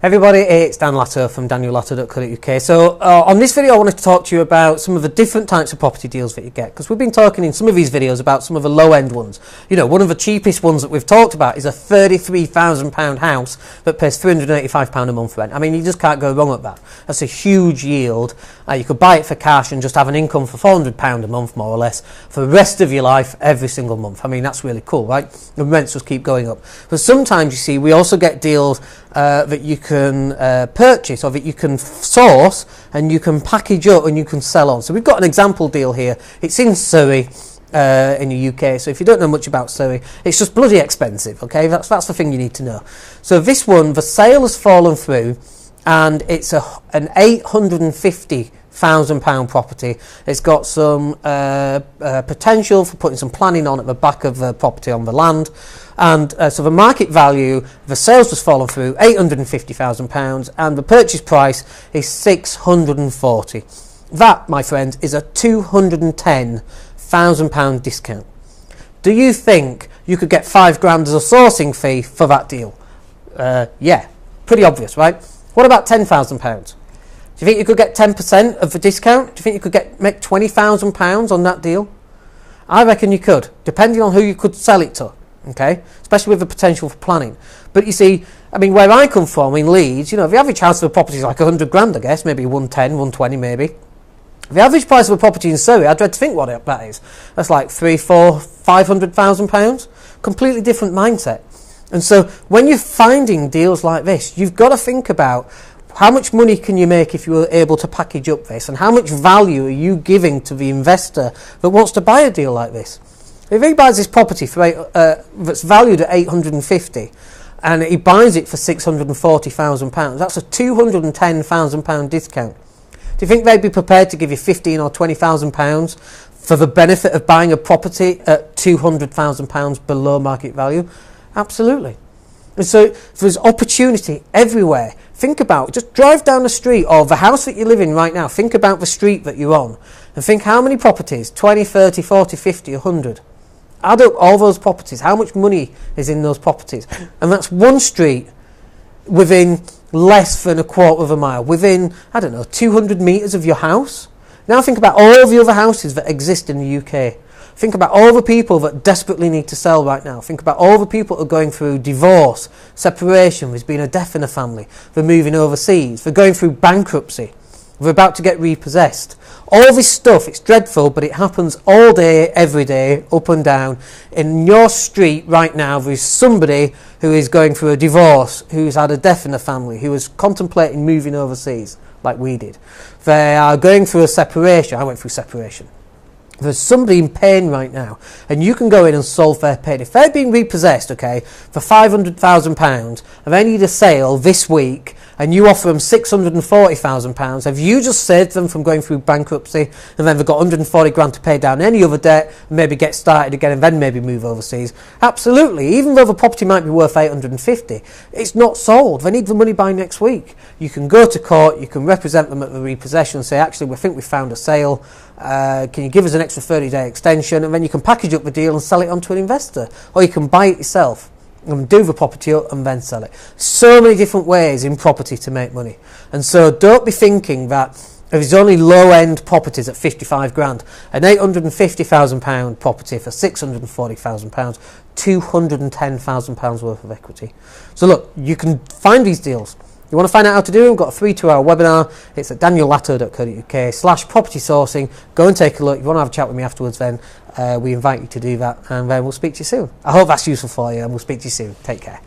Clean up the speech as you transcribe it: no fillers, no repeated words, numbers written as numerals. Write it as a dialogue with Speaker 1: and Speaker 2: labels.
Speaker 1: Everybody, it's Dan Latto from daniellatto.co.uk. So on this video I wanted to talk to you about some of the different types of property deals that you get, because we've been talking in some of these videos about some of the low end ones. You know, one of the cheapest ones that we've talked about is a £33,000 house that pays £385 a month rent. I mean, you just can't go wrong at that. That's a huge yield. You could buy it for cash and just have an income for £400 a month, more or less, for the rest of your life, every single month. I mean, that's really cool, right? The rents just keep going up. But sometimes, you see, we also get deals that you can purchase, or that you can source and you can package up and you can sell on. So we've got an example deal here. It's in Surrey in the UK. So if you don't know much about Surrey, it's just bloody expensive. Okay, that's the thing you need to know. So this one, the sale has fallen through, and it's an £850,000 property. It's got some potential for putting some planning on at the back of the property on the land. And so the market value, the sales has fallen through, £850,000, and the purchase price is £640,000. That, my friends, is a £210,000 discount. Do you think you could get £5,000 as a sourcing fee for that deal? Yeah, pretty obvious, right? What about £10,000? Do you think you could get 10% of the discount? Do you think you could make £20,000 on that deal? I reckon you could, depending on who you could sell it to. Okay, especially with the potential for planning. But you see, I mean, where I come from in Leeds, you know, the average house of a property is like 100 grand, I guess, maybe 110, 120 maybe. The average price of a property in Surrey, I dread to think what that is. That's like £500,000. Completely different mindset. And so when you're finding deals like this, you've got to think about how much money can you make if you were able to package up this, and how much value are you giving to the investor that wants to buy a deal like this. If he buys this property for that's valued at £850,000 and he buys it for £640,000, that's a £210,000 discount. Do you think they'd be prepared to give you £15,000 or £20,000 for the benefit of buying a property at £200,000 below market value? Absolutely. And so there's opportunity everywhere. Think about, just drive down the street, or the house that you live in right now, think about the street that you're on, and think how many properties, 20, 30, 40, 50, 100. Add up all those properties, how much money is in those properties. And that's one street within less than a quarter of a mile, within, I don't know, 200 metres of your house. Now think about all the other houses that exist in the UK. Think about all the people that desperately need to sell right now. Think about all the people that are going through divorce, separation, there's been a death in a family, they're moving overseas, they're going through bankruptcy, they're about to get repossessed. All this stuff, it's dreadful, but it happens all day, every day, up and down. In your street right now, there is somebody who is going through a divorce, who's had a death in the family, who is contemplating moving overseas, like we did. They are going through a separation. I went through separation. There's somebody in pain right now, and you can go in and solve their pain. If they're being repossessed, okay, for £500,000, and they need a sale this week, and you offer them £640,000, have you just saved them from going through bankruptcy, and then they've got 140 grand to pay down any other debt, and maybe get started again, and then maybe move overseas? Absolutely. Even though the property might be worth 850, it's not sold. They need the money by next week. You can go to court, you can represent them at the repossession and say, actually, we think we found a sale. Can you give us an extra 30-day extension? And then you can package up the deal and sell it on to an investor. Or you can buy it yourself and do the property up and then sell it. So many different ways in property to make money. And so don't be thinking that if there's only low-end properties at 55 grand, an £850,000 property for £640,000, £210,000 worth of equity. So look, you can find these deals. You want to find out how to do it? We've got a free 2-hour webinar. It's at daniellatto.co.uk/property sourcing. Go and take a look. If you want to have a chat with me afterwards, then we invite you to do that, and then we'll speak to you soon. I hope that's useful for you, and we'll speak to you soon. Take care.